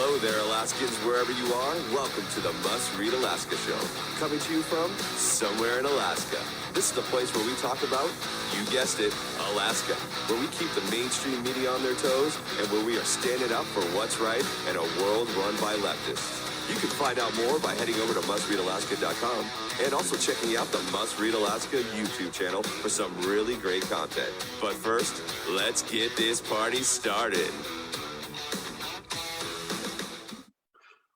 Hello there, Alaskans, wherever you are. Welcome to the Must Read Alaska Show. Coming to you from somewhere in Alaska. This is the place where we talk about, you guessed it, Alaska. Where we keep the mainstream media on their toes and where we are standing up for what's right in a world run by leftists. You can find out more by heading over to mustreadalaska.com and also checking out the Must Read Alaska YouTube channel for some really great content. But first, let's get this party started.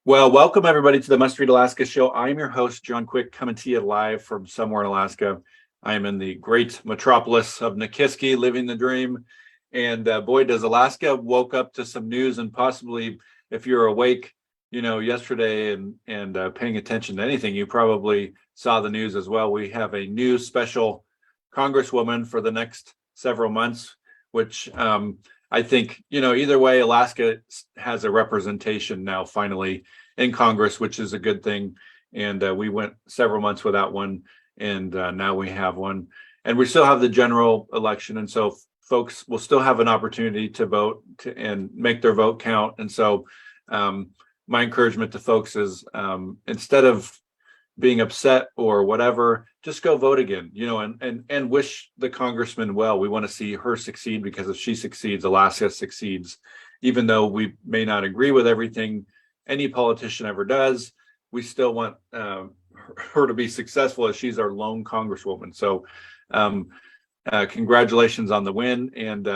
Well, welcome everybody to the Must Read Alaska Show. I'm your host, John Quick, coming to you live from somewhere in Alaska. I am in the great metropolis of Nikiski, living the dream. And boy, does Alaska woke up to some news, and possibly if you're awake, yesterday and paying attention to anything, you probably saw the news as well. We have a new special congresswoman for the next several months, which I think, either way, Alaska has a representation now finally in Congress, which is a good thing. And we went several months without one, and now we have one. And we still have the general election. And so folks will still have an opportunity to vote and make their vote count. And so my encouragement to folks is instead of being upset or whatever, just go vote again, and wish the congressman well. We want to see her succeed, because if she succeeds, Alaska succeeds. Even though we may not agree with everything any politician ever does, we still want her to be successful, as she's our lone congresswoman. So congratulations on the win. And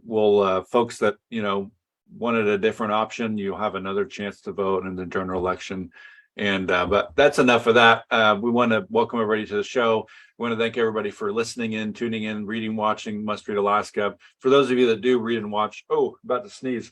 we'll folks that, wanted a different option, you'll have another chance to vote in the general election. And but that's enough of that. We want to welcome everybody to the show. We want to thank everybody for listening in, tuning in, reading, watching Must Read Alaska. For those of you that do read and watch, about to sneeze.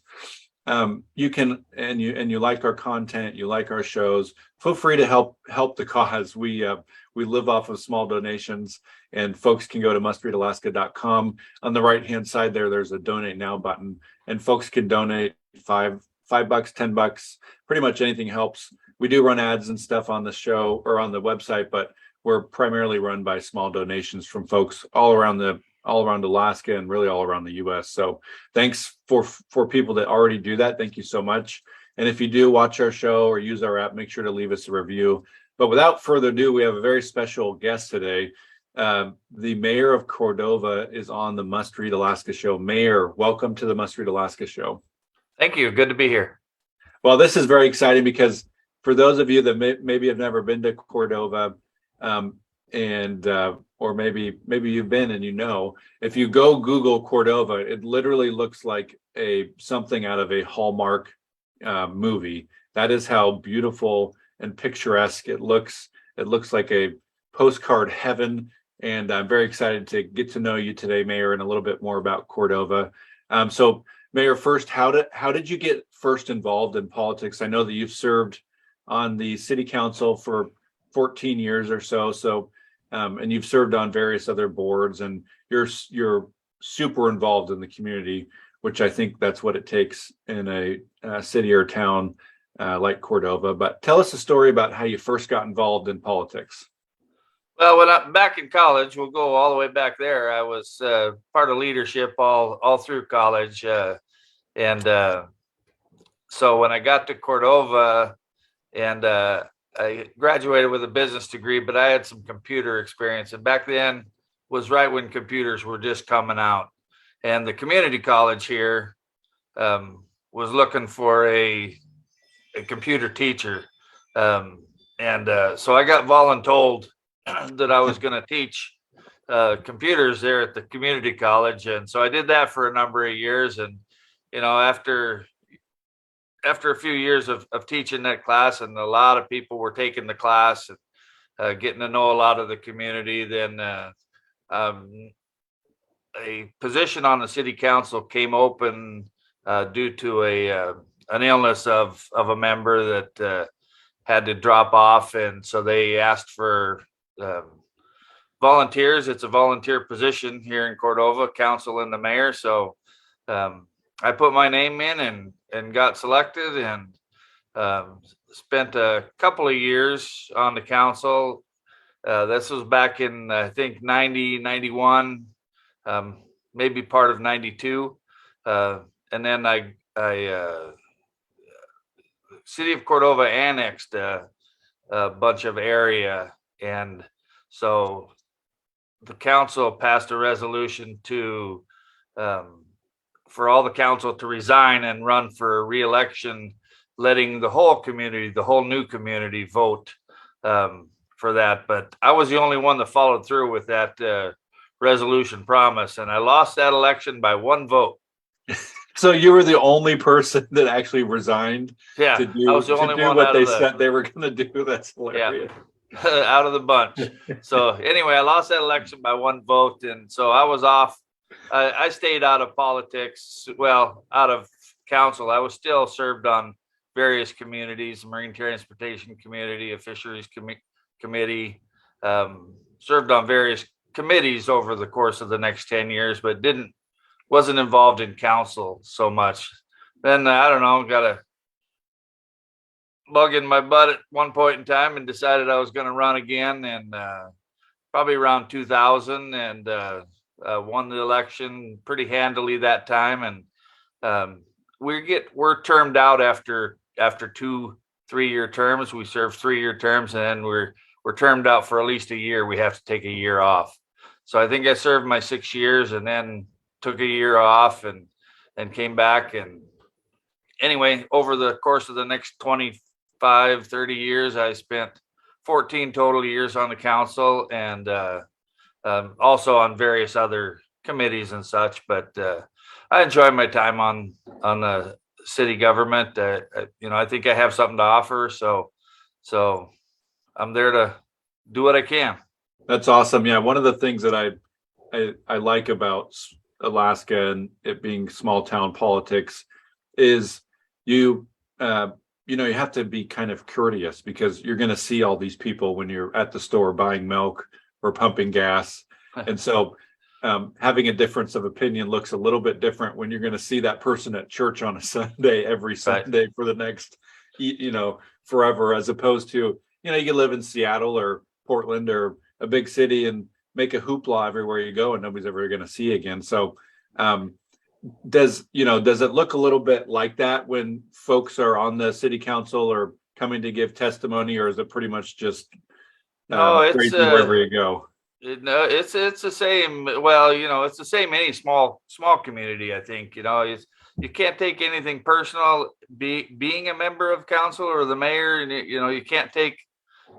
You can, and you like our content, you like our shows, feel free to help the cause. We live off of small donations, and folks can go to mustreadalaska.com. On the right hand side there's a donate now button, and folks can donate $5, $10, pretty much anything helps. We do run ads and stuff on the show or on the website, but we're primarily run by small donations from folks all around Alaska and really all around the US. So thanks for people that already do that. Thank you so much. And if you do watch our show or use our app, make sure to leave us a review. But without further ado, we have a very special guest today. The mayor of Cordova is on the Must Read Alaska Show. Mayor, welcome to the Must Read Alaska Show. Thank you. Good to be here. Well, this is very exciting because for those of you that maybe have never been to Cordova, or maybe you've been and if you go Google Cordova, it literally looks like something out of a Hallmark movie. That is how beautiful and picturesque it looks. It looks like a postcard heaven, and I'm very excited to get to know you today, Mayor, and a little bit more about Cordova. So, Mayor, first, how did you get first involved in politics? I know that you've served on the city council for 14 years or so. And you've served on various other boards, and you're super involved in the community, which I think that's what it takes in a city or town like Cordova. But tell us a story about how you first got involved in politics. Well, when I'm back in college, we'll go all the way back there. I was part of leadership all through college. So when I got to Cordova, and I graduated with a business degree, but I had some computer experience. And back then was right when computers were just coming out. And the community college here was looking for a computer teacher. So I got voluntold that I was going to teach computers there at the community college. And so I did that for a number of years. And, after a few years of teaching that class, and a lot of people were taking the class and getting to know a lot of the community, then a position on the city council came open due to an illness of a member that had to drop off. And so they asked for volunteers. It's a volunteer position here in Cordova, council and the mayor. So I put my name in and got selected, and spent a couple of years on the council. This was back in, I think, 90, 91, maybe part of 92. And then I city of Cordova annexed a bunch of area, and so the council passed a resolution to for all the council to resign and run for re-election, letting the whole new community vote for that. But I was the only one that followed through with that resolution promise, and I lost that election by one vote. So you were the only person that actually resigned Yeah, to do, I was the to only do one what out they of the said they were going to do. That's hilarious. out of the bunch. So anyway, I lost that election by one vote, and so I was off. I stayed out of politics, well, out of council. I was still served on various communities, Marine Transportation Committee, a Fisheries Committee, served on various committees over the course of the next 10 years, but wasn't involved in council so much. Then I don't know, got a bug in my butt at one point in time and decided I was going to run again, and probably around 2000, and won the election pretty handily that time. And we're termed out after 2 3-year terms. We serve 3-year terms, and then we're termed out for at least a year. We have to take a year off. So I think I served my 6 years and then took a year off and came back. And anyway, over the course of the next 25, 30 years, I spent 14 total years on the council, and also on various other committees and such. But I enjoy my time on the city government. I think I have something to offer. So I'm there to do what I can. That's awesome. Yeah, one of the things that I like about Alaska and it being small town politics is you have to be kind of courteous, because you're going to see all these people when you're at the store buying milk or pumping gas. And so having a difference of opinion looks a little bit different when you're going to see that person at church on a Sunday, every Sunday for the next, forever, as opposed to, you live in Seattle or Portland or a big city and make a hoopla everywhere you go and nobody's ever going to see you again. So does it look a little bit like that when folks are on the city council or coming to give testimony, or is it pretty much just crazy wherever you go? No, it's the same. Well, it's the same any small community. I think you can't take anything personal. Being a member of council or the mayor, and you can't take,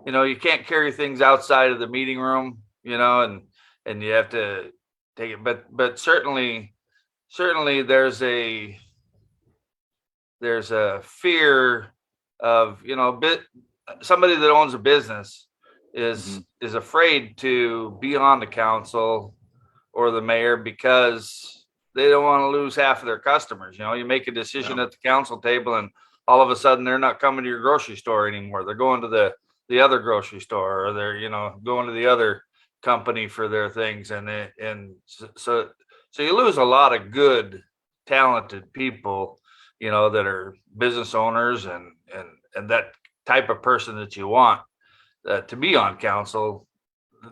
you can't carry things outside of the meeting room. And you have to take it. But certainly there's a fear of somebody that owns a business is afraid to be on the council or the mayor because they don't want to lose half of their customers. You make a decision at the council table and all of a sudden they're not coming to your grocery store anymore. They're going to the other grocery store, or they're going to the other company for their things, and so you lose a lot of good, talented people, that are business owners and that type of person that you want to be on council.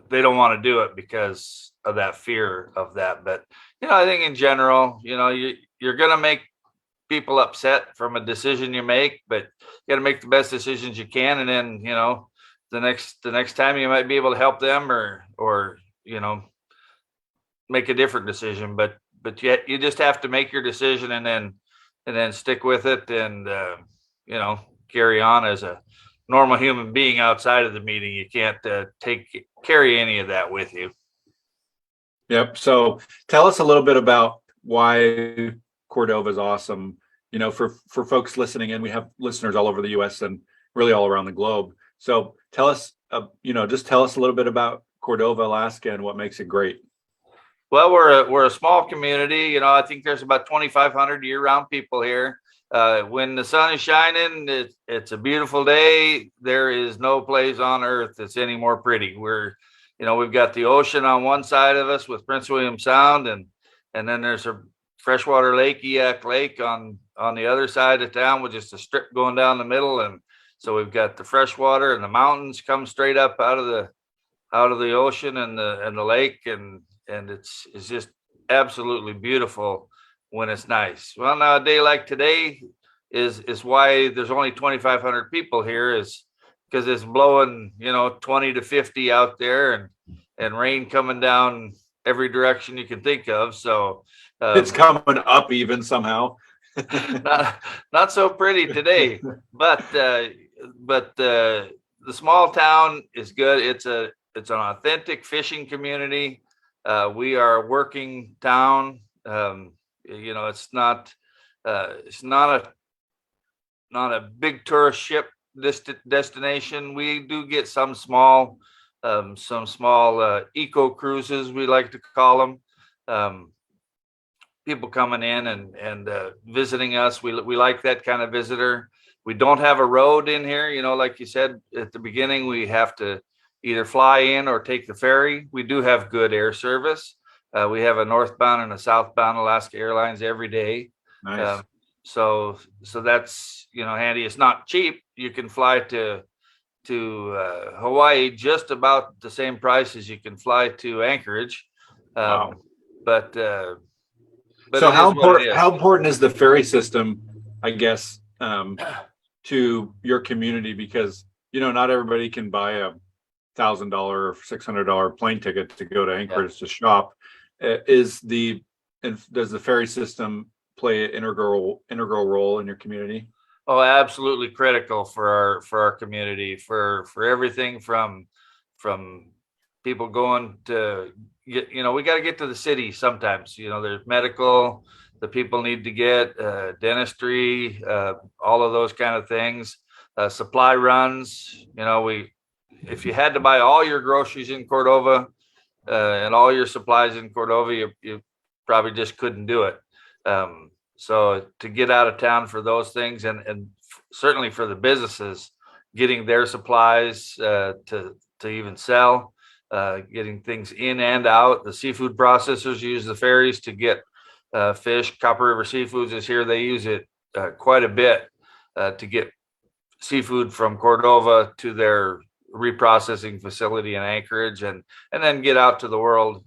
They don't want to do it because of that fear of that. But I think in general, you're going to make people upset from a decision you make, but you got to make the best decisions you can, and then the next time you might be able to help them or make a different decision. But yet you just have to make your decision and then stick with it, and carry on as a normal human being outside of the meeting. You can't carry any of that with you. Yep. So tell us a little bit about why Cordova is awesome. For folks listening in, we have listeners all over the U.S. and really all around the globe. So tell us, just tell us a little bit about Cordova, Alaska, and what makes it great. Well, we're a small community. I think there's about 2,500 year-round people here. When the sun is shining, it's a beautiful day. There is no place on earth that's any more pretty. We've got the ocean on one side of us with Prince William Sound, and then there's a freshwater lake, Eyak Lake, on the other side of town with just a strip going down the middle. And so we've got the freshwater, and the mountains come straight up out of the ocean and the lake, and it's just absolutely beautiful when it's nice. Well, now a day like today, is why there's only 2,500 people here, is because it's blowing, 20 to 50 out there, and rain coming down every direction you can think of. So It's coming up even somehow. not so pretty today, but the small town is good. It's an authentic fishing community. We are a working town. It's not a big tourist ship destination. We do get some small eco cruises, we like to call them. People coming in and visiting us. We like that kind of visitor. We don't have a road in here, like you said at the beginning. We have to either fly in or take the ferry. We do have good air service. We have a northbound and a southbound Alaska Airlines every day. Nice. So that's handy. It's not cheap. You can fly to Hawaii just about the same price as you can fly to Anchorage. Wow. But so how important is the ferry system, I guess, to your community? Because not everybody can buy a $1,000 or $600 plane ticket to go to Anchorage to shop. Does the ferry system play an integral role in your community? Oh, absolutely critical for our community, for everything from people going to get, we got to get to the city sometimes. There's medical, the people need to get dentistry, all of those kind of things, supply runs. If you had to buy all your groceries in Cordova and all your supplies in Cordova, you probably just couldn't do it. So to get out of town for those things, and certainly for the businesses, getting their supplies to even sell, getting things in and out. The seafood processors use the ferries to get fish. Copper River Seafoods is here. They use it quite a bit to get seafood from Cordova to their reprocessing facility in Anchorage, and then get out to the world.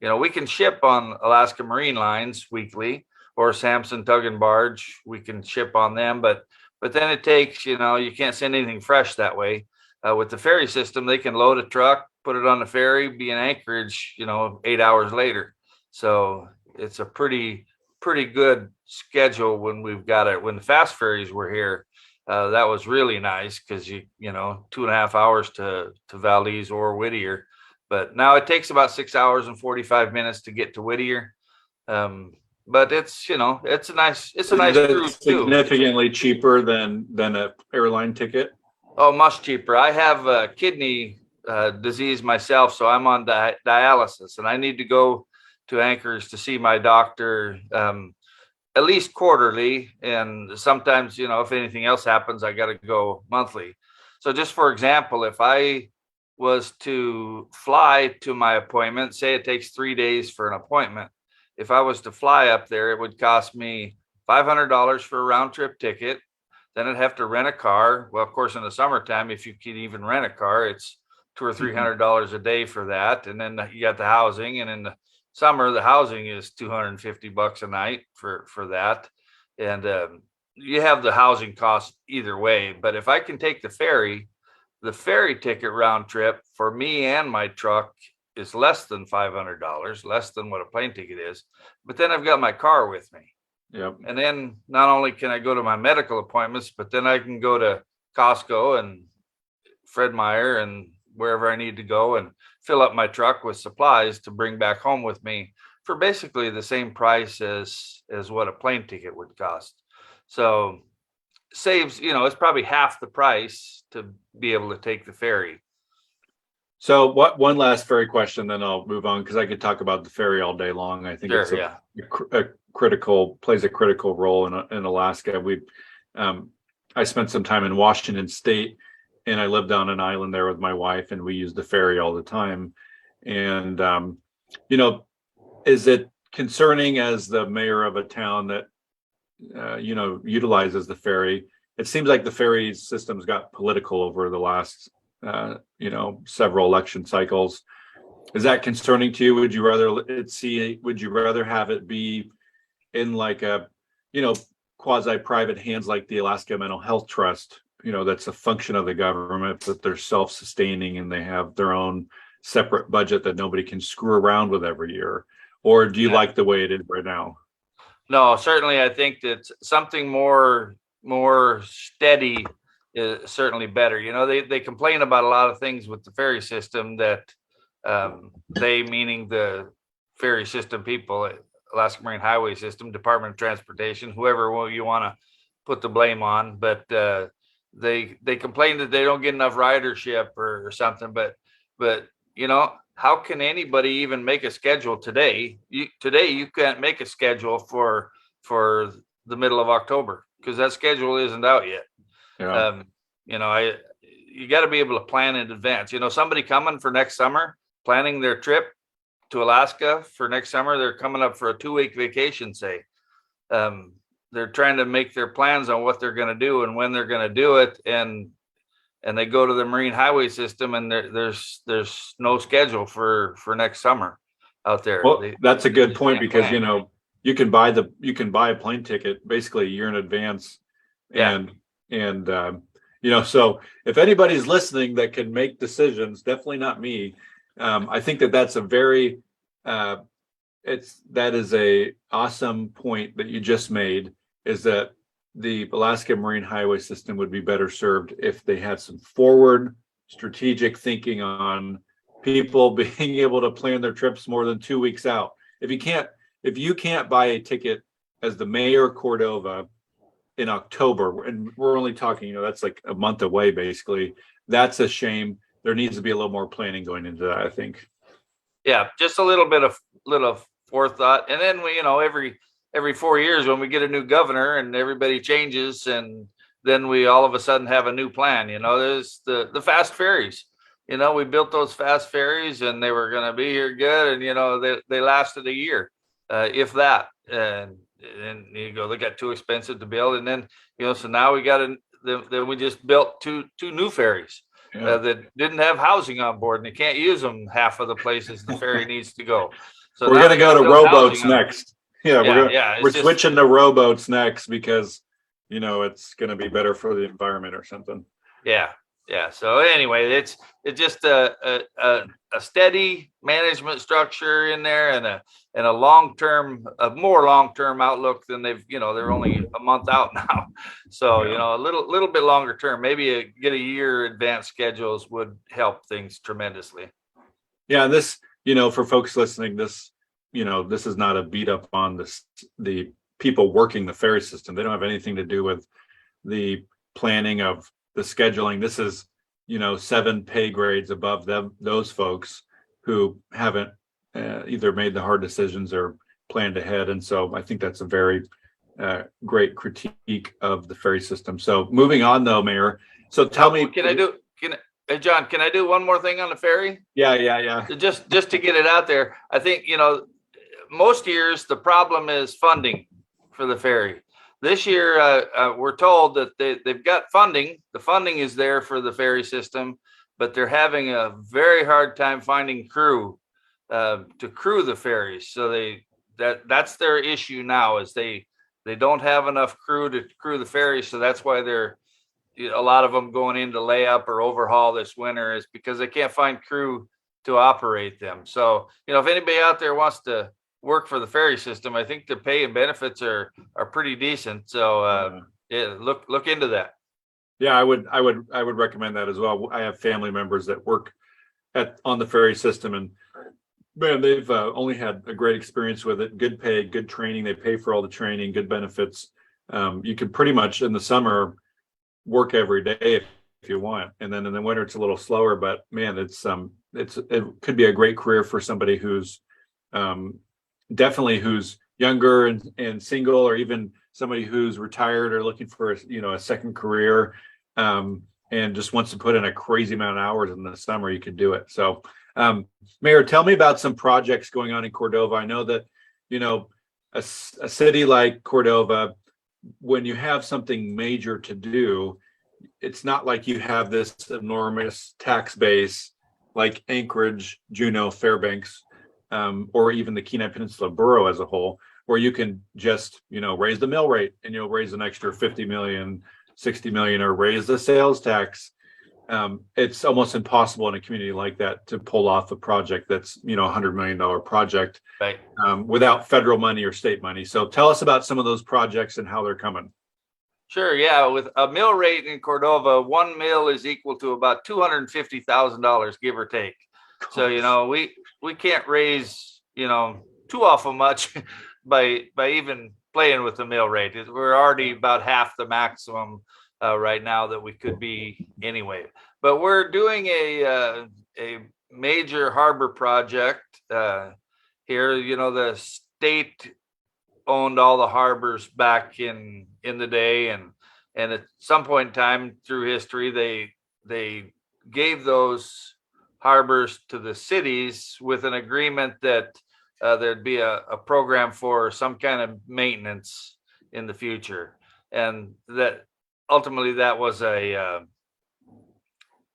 We can ship on Alaska Marine Lines weekly, or Samson Tug and Barge. We can ship on them, but then it takes, you can't send anything fresh that way. With the ferry system, they can load a truck, put it on the ferry, be in Anchorage, 8 hours later. So it's a pretty good schedule when we've got it. When the fast ferries were here, that was really nice, because 2.5 hours to Valdez or Whittier. But now it takes about 6 hours and 45 minutes to get to Whittier. But it's it's a nice cruise too. Significantly cheaper than an airline ticket. Oh, much cheaper. I have a kidney disease myself, so I'm on dialysis, and I need to go to Anchorage to see my doctor at least quarterly, and sometimes if anything else happens, I got to go monthly. So just for example, if I was to fly to my appointment, say it takes 3 days for an appointment. If I was to fly up there, it would cost me $500 for a round trip ticket. Then I'd have to rent a car. Well, of course, in the summertime, if you can even rent a car, it's $200 or $300 a day for that. And then you got the housing. And in the summer, the housing is $250 a night for that. And you have the housing cost either way. But if I can take the ferry ticket round trip for me and my truck is less than $500, less than what a plane ticket is. But then I've got my car with me. Yep. And then not only can I go to my medical appointments, but then I can go to Costco and Fred Meyer and wherever I need to go and fill up my truck with supplies to bring back home with me for basically the same price as what a plane ticket would cost. So saves, it's probably half the price to be able to take the ferry. So one last ferry question, then I'll move on, because I could talk about the ferry all day long. I think it's plays a critical role in Alaska. I spent some time in Washington State, and I lived on an island there with my wife, and we used the ferry all the time. And is it concerning, as the mayor of a town that utilizes the ferry? It seems like the ferry system's got political over the last several election cycles. Is that concerning to you? Would you rather have it be in like a, quasi-private hands like the Alaska Mental Health Trust, that's a function of the government, but they're self-sustaining and they have their own separate budget that nobody can screw around with every year? Or do you like the way it is right now? No, certainly I think that something more steady is certainly better. They complain about a lot of things with the ferry system that they, meaning the ferry system people, Alaska Marine Highway System, Department of Transportation, whoever you want to put the blame on, but they complain that they don't get enough ridership or something. But how can anybody even make a schedule today? Today you can't make a schedule for the middle of October because that schedule isn't out yet. Yeah. You got to be able to plan in advance. Somebody coming for next summer, planning their trip to Alaska for next summer, they're coming up for a 2-week vacation, say. They're trying to make their plans on what they're going to do and when they're going to do it, and they go to the Marine Highway System, and there's no schedule for next summer out there. Well, that's a good point, because you can buy a plane ticket basically a year in advance. Yeah. And so if anybody's listening that can make decisions, definitely not me. I think that's a very that is a awesome point that you just made, is that the Alaska Marine Highway System would be better served if they had some forward strategic thinking on people being able to plan their trips more than 2 weeks out. If you can't buy a ticket as the mayor of Cordova in October, and we're only talking, that's like a month away, basically, that's a shame. There needs to be a little more planning going into that, I think. Yeah, just a little bit of forethought. And then we, every 4 years when we get a new governor and everybody changes, and then we all of a sudden have a new plan. There's the fast ferries. We built those fast ferries and they were going to be here good. And, they lasted a year, if that. And you go, they got too expensive to build. And then, so now we then we just built two new ferries. Yeah. That didn't have housing on board, and they can't use them half of the places the ferry needs to go. So we're going to go to rowboats next. We're switching to rowboats next because, it's going to be better for the environment or something. Yeah. Yeah. So anyway, it's just a steady management structure in there, and a more long-term outlook than they're only a month out now. So, a little bit longer term, maybe get a year advanced schedules would help things tremendously. Yeah. This, for folks listening, this is not a beat up on the people working the ferry system. They don't have anything to do with the planning of the scheduling. This is, 7 pay grades above those folks who haven't either made the hard decisions or planned ahead. And so I think that's a very great critique of the ferry system. So moving on though, Mayor. So tell me, Hey, John, can I do one more thing on the ferry? Yeah. Just to get it out there. I think, most years the problem is funding for the ferry. This year, we're told that they've got funding. The funding is there for the ferry system, but they're having a very hard time finding crew to crew the ferries. So that's their issue now, is they don't have enough crew to crew the ferries. So that's why a lot of them going into layup or overhaul this winter, is because they can't find crew to operate them. So, if anybody out there wants to work for the ferry system, I think the pay and benefits are pretty decent. So look into that. Yeah, I would recommend that as well. I have family members that work on the ferry system, and man, they've only had a great experience with it. Good pay, good training. They pay for all the training, good benefits. You can pretty much in the summer work every day if you want, and then in the winter it's a little slower. But man, it could be a great career for somebody who's definitely who's younger and single, or even somebody who's retired or looking for a second career, and just wants to put in a crazy amount of hours in the summer. You could do it. So Mayor, tell me about some projects going on in Cordova. I know that a city like Cordova, when you have something major to do, it's not like you have this enormous tax base like Anchorage, Juneau, Fairbanks, or even the Kenai Peninsula Borough as a whole. where you can just, raise the mill rate and you'll raise an extra 50 million, 60 million, or raise the sales tax. It's almost impossible in a community like that to pull off a project that's, $100 million project, Right. without federal money or state money. So tell us about some of those projects and how they're coming. Sure. Yeah. With a mill rate in Cordova, one mill is equal to about $250,000, give or take. So, we can't raise, too awful much by even playing with the mill rate. We're already about half the maximum right now that we could be anyway. But we're doing a major harbor project here. The state owned all the harbors back in the day, and at some point in time through history, they gave those harbors to the cities with an agreement that there'd be a program for some kind of maintenance in the future, and that ultimately that was a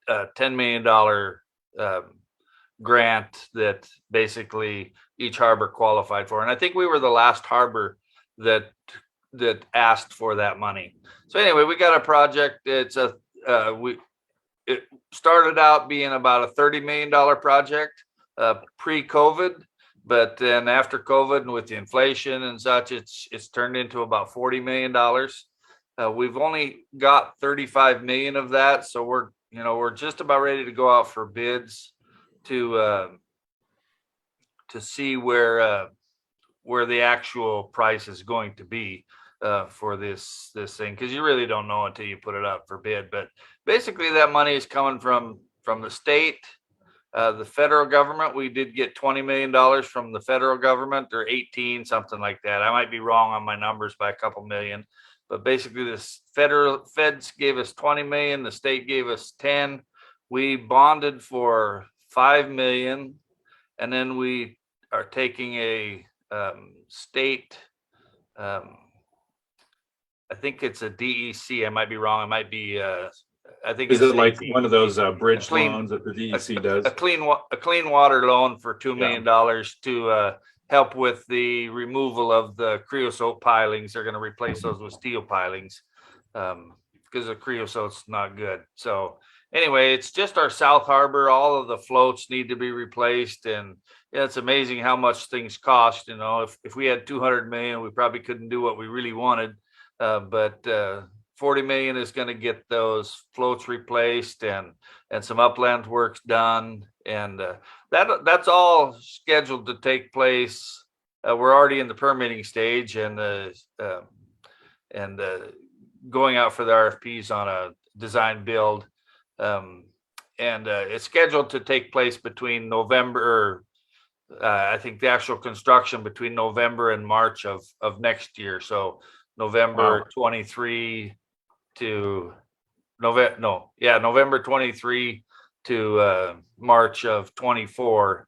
$10 million grant that basically each harbor qualified for. And I think we were the last harbor that asked for that money. So anyway, we got a project. It started out being about a $30 million project pre-COVID, but then after COVID and with the inflation and such, it's turned into about $40 million. We've only got 35 million of that, so we're just about ready to go out for bids to see where the actual price is going to be for this thing, because you really don't know until you put it up for bid. But basically, that money is coming from the state, the federal government. We did get $20 million from the federal government, or 18, something like that. I might be wrong on my numbers by a couple million, but basically, this feds gave us 20 million, the state gave us 10. We bonded for 5 million, and then we are taking a state, I think it's a DEC. I might be wrong. It might be, I think. Is it like one of those bridge loans that the DEC does? A clean water loan for $2 million to help with the removal of the creosote pilings. They're going to replace those with steel pilings because the creosote's not good. So anyway, it's just our South Harbor. All of the floats need to be replaced, and it's amazing how much things cost. If we had 200 million, we probably couldn't do what we really wanted. But 40 million is going to get those floats replaced and some upland works done, and that's all scheduled to take place. We're already in the permitting stage and going out for the RFPs on a design build. It's scheduled to take place between November, I think the actual construction between November and March of next year. So November 23 to November 23 to March of 24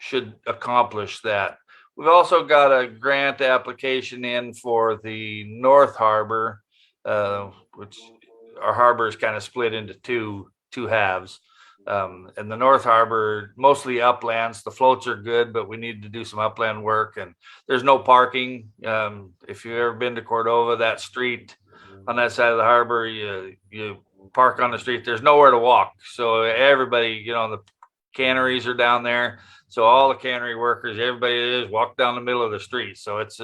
should accomplish that. We've also got a grant application in for the North Harbor, which our harbor is kind of split into two halves. And the North Harbor, mostly uplands. The floats are good, but we need to do some upland work, and there's no parking. If you've ever been to Cordova, that street on that side of the harbor, you park on the street. There's nowhere to walk. So everybody, the canneries are down there. So all the cannery workers, everybody is walk down the middle of the street. So it's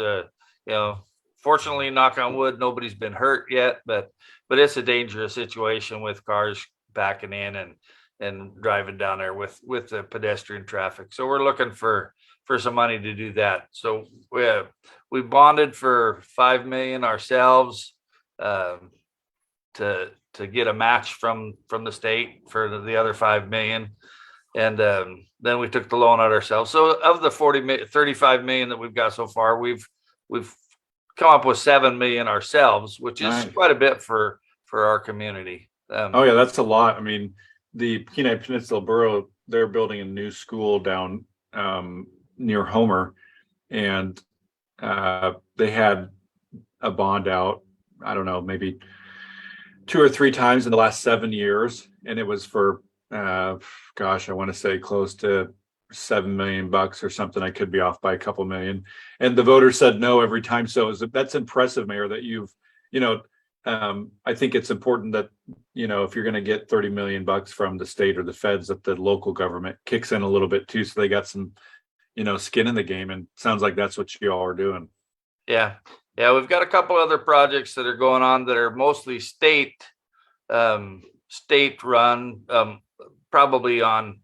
fortunately, knock on wood, nobody's been hurt yet, but it's a dangerous situation with cars backing in and driving down there with the pedestrian traffic. So we're looking for some money to do that. So we bonded for 5 million ourselves to get a match from the state for the other 5 million. And then we took the loan out ourselves. So of the 35 million that we've got so far, we've come up with 7 million ourselves, which is quite a bit for our community. That's a lot. I mean, the Kenai Peninsula Borough, they're building a new school down near Homer, and they had a bond out, I don't know, maybe 2 or 3 times in the last 7 years, and it was for I want to say close to $7 million or something. I could be off by a couple million. And the voters said no every time. So that's impressive, Mayor, that you've, I think it's important that, if you're going to get $30 million from the state or the feds, that the local government kicks in a little bit too. So they got some, skin in the game, and sounds like that's what you all are doing. Yeah. Yeah. We've got a couple other projects that are going on that are mostly state run, probably on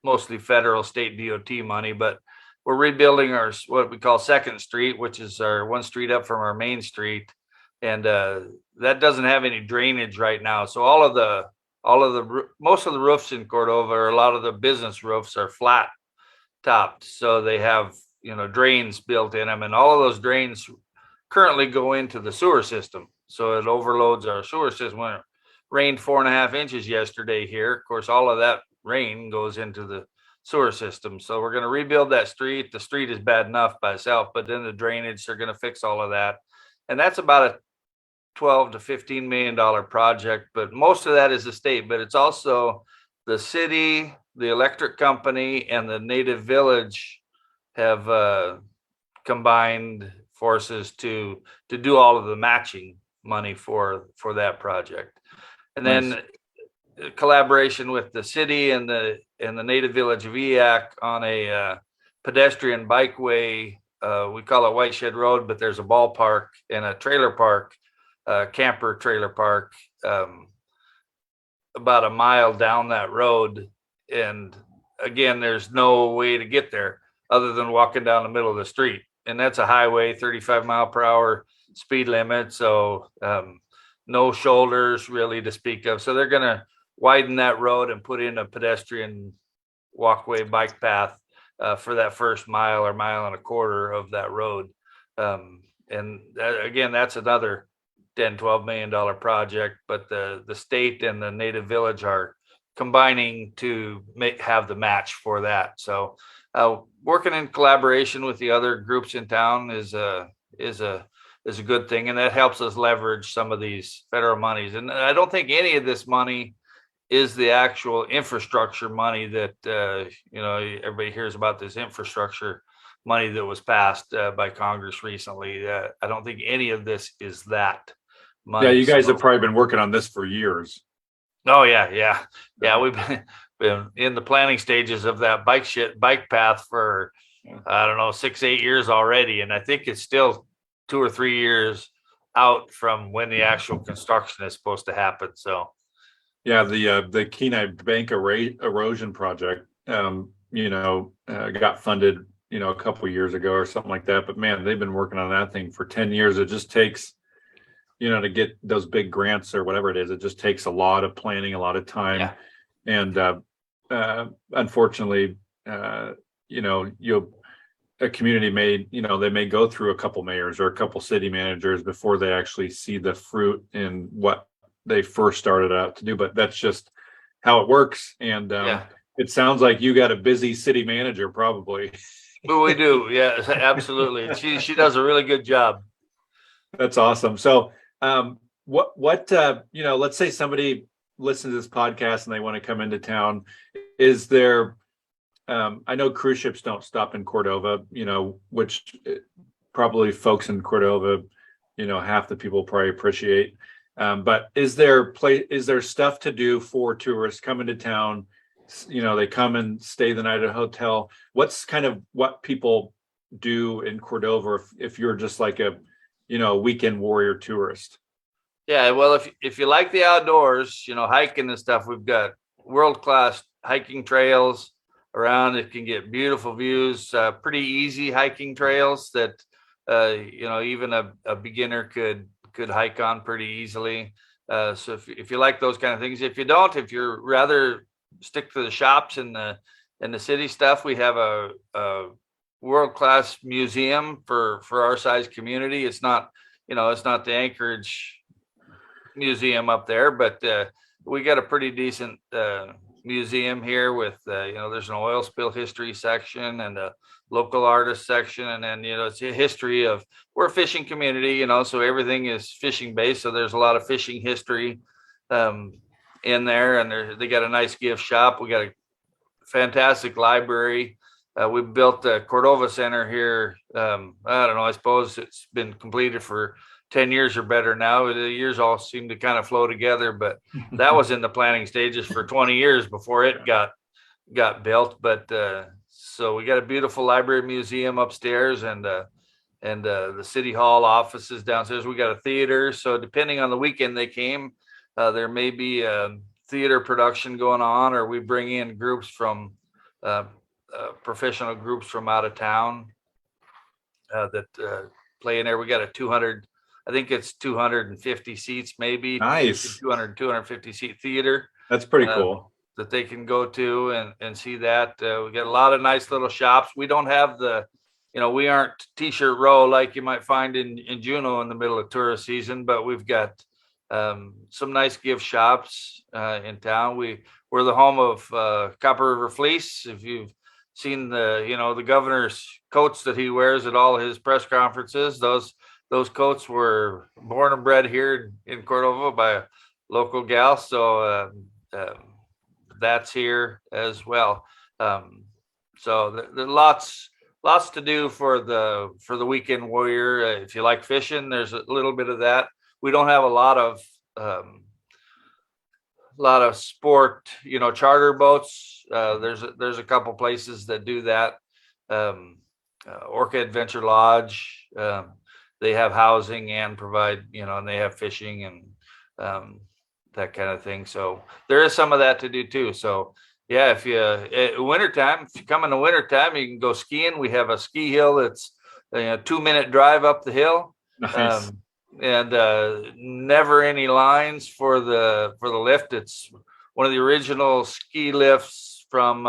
mostly federal state DOT money, but we're rebuilding our, what we call Second Street, which is our one street up from our main street. And that doesn't have any drainage right now. So most of the roofs in Cordova, or a lot of the business roofs, are flat topped. So they have, drains built in them, and all of those drains currently go into the sewer system. So it overloads our sewer system. When it rained 4.5 inches yesterday here, of course, all of that rain goes into the sewer system. So we're going to rebuild that street. The street is bad enough by itself, but then the drainage, they're going to fix all of that. And that's about a $12 to $15 million project, but most of that is the state, but it's also the city, the electric company, and the native village have combined forces to do all of the matching money for that project. And then collaboration with the city and the native village of EAC on a pedestrian bikeway. We call it White Shed Road, but there's a ballpark and a trailer park, camper trailer park, about a mile down that road. And again, there's no way to get there other than walking down the middle of the street. And that's a highway, 35 mile per hour speed limit. So no shoulders really to speak of. So they're going to widen that road and put in a pedestrian walkway bike path for that first mile or mile and a quarter of that road. And that, again, that's another $10-12 million project, but the state and the native village are combining to have the match for that. So working in collaboration with the other groups in town is a good thing, and that helps us leverage some of these federal monies. And I don't think any of this money is the actual infrastructure money that everybody hears about, this infrastructure money that was passed by Congress recently. I don't think any of this is that money. Yeah, you guys have probably been working on this for years. Oh yeah. We've been in the planning stages of that bike path for, I don't know, 6-8 years already. And I think it's still 2 or 3 years out from when the actual construction is supposed to happen. So yeah, the Kenai Bank erosion project, got funded, a couple of years ago or something like that. But man, they've been working on that thing for 10 years. It just takes, to get those big grants or whatever it is, it just takes a lot of planning, a lot of time. Yeah. And unfortunately, a community they may go through a couple mayors or a couple city managers before they actually see the fruit in what they first started out to do. But that's just how it works. And it sounds like you got a busy city manager, probably. Well, we do. Yeah, absolutely. She does a really good job. That's awesome. So let's say somebody listens to this podcast and they want to come into town. Is there, I know cruise ships don't stop in Cordova, which probably folks in Cordova, half the people probably appreciate. But is there stuff to do for tourists coming to town? They come and stay the night at a hotel. What's kind of what people do in Cordova if you're just like a weekend warrior tourist? Yeah, well, if you like the outdoors, hiking and stuff, we've got world-class hiking trails around. It can get beautiful views, pretty easy hiking trails that even a beginner could hike on pretty easily. So if you like those kind of things, if you don't, if you're rather stick to the shops and the city stuff, we have a world-class museum for our size community. It's not the Anchorage museum up there, but we got a pretty decent museum here with there's an oil spill history section and a local artist section, and then it's a history of, we're a fishing community, so everything is fishing based, so there's a lot of fishing history in there, and they got a nice gift shop. We got a fantastic library. We built the Cordova Center here. I don't know, I suppose it's been completed for 10 years or better now. The years all seem to kind of flow together, but that was in the planning stages for 20 years before it got built. But so we got a beautiful library museum upstairs, and the city hall offices downstairs. We got a theater. So depending on the weekend they came, there may be a theater production going on, or we bring in groups from professional groups from out of town that play in there. We got a 200, I think it's 250 seats, maybe. Nice. 250 seat theater. That's pretty cool. That they can go to and see that. We got a lot of nice little shops. We don't have we aren't T-shirt row like you might find in Juneau in the middle of tourist season, but we've got some nice gift shops in town. We're the home of Copper River Fleece. If you've seen the governor's coats that he wears at all his press conferences, those coats were born and bred here in Cordova by a local gal. So that's here as well. So there lots to do for the weekend warrior. If you like fishing, there's a little bit of that. We don't have a lot of sport, charter boats. There's a couple places that do that. Orca Adventure Lodge, they have housing and provide, and they have fishing and that kind of thing. So there is some of that to do too. So yeah, if you come in the wintertime, you can go skiing. We have a ski hill that's a 2-minute drive up the hill. Nice. And never any lines for the lift. It's one of the original ski lifts from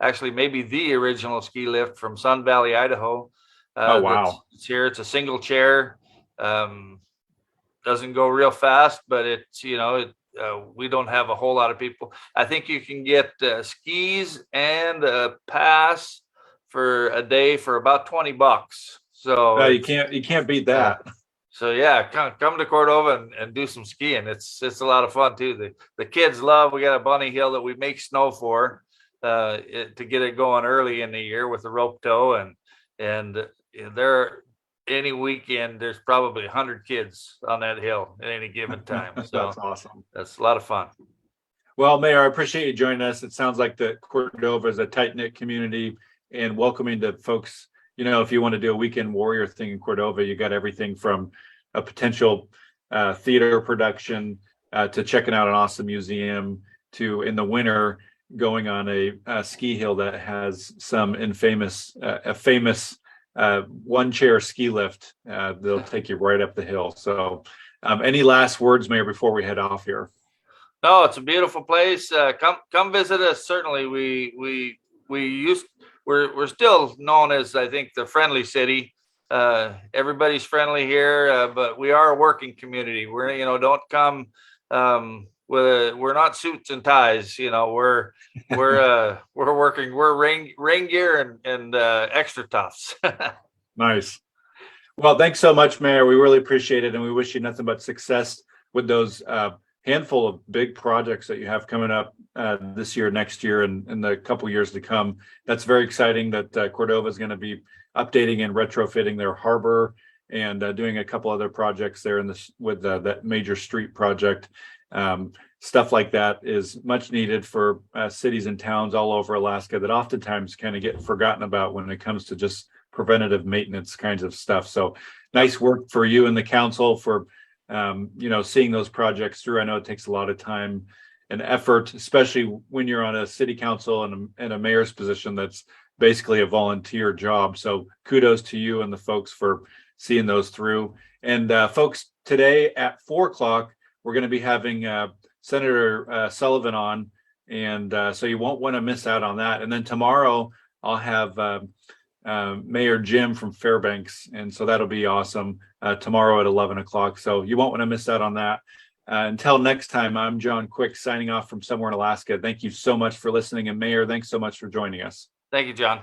actually maybe the original ski lift from Sun Valley, Idaho. Oh wow! It's here. It's a single chair. Doesn't go real fast, but it's we don't have a whole lot of people. I think you can get skis and a pass for a day for about $20. So you can't beat that. So yeah, come to Cordova and do some skiing. It's a lot of fun too. The kids love. We got a bunny hill that we make snow for to get it going early in the year with the rope tow, and there any weekend there's probably 100 kids on that hill at any given time. So that's awesome. That's a lot of fun. Well, Mayor, I appreciate you joining us. It sounds like the Cordova is a tight-knit community and welcoming to folks. If you want to do a weekend warrior thing in Cordova, you got everything from a potential theater production to checking out an awesome museum to, in the winter, going on a ski hill that has some famous one-chair ski lift. They'll take you right up the hill. So any last words, Mayor, before we head off here? No, it's a beautiful place. Come visit us. Certainly, we're still known as, I think, the friendly city. Everybody's friendly here, but we are a working community. We're don't come we're not suits and ties. We're working. We're rain gear and extra toughs. Nice. Well, thanks so much, Mayor. We really appreciate it, and we wish you nothing but success with those handful of big projects that you have coming up this year, next year, and the couple years to come. That's very exciting that Cordova is going to be updating and retrofitting their harbor and doing a couple other projects there with that major street project. Stuff like that is much needed for cities and towns all over Alaska that oftentimes kind of get forgotten about when it comes to just preventative maintenance kinds of stuff. So nice work for you and the council for seeing those projects through. I know it takes a lot of time and effort, especially when you're on a city council and a mayor's position that's basically a volunteer job. So kudos to you and the folks for seeing those through. And folks, today at 4:00, we're going to be having Senator Sullivan on. And so you won't want to miss out on that. And then tomorrow I'll have Mayor Jim from Fairbanks. And so that'll be awesome tomorrow at 11 o'clock. So you won't want to miss out on that. Until next time, I'm John Quick signing off from somewhere in Alaska. Thank you so much for listening. And Mayor, thanks so much for joining us. Thank you, John.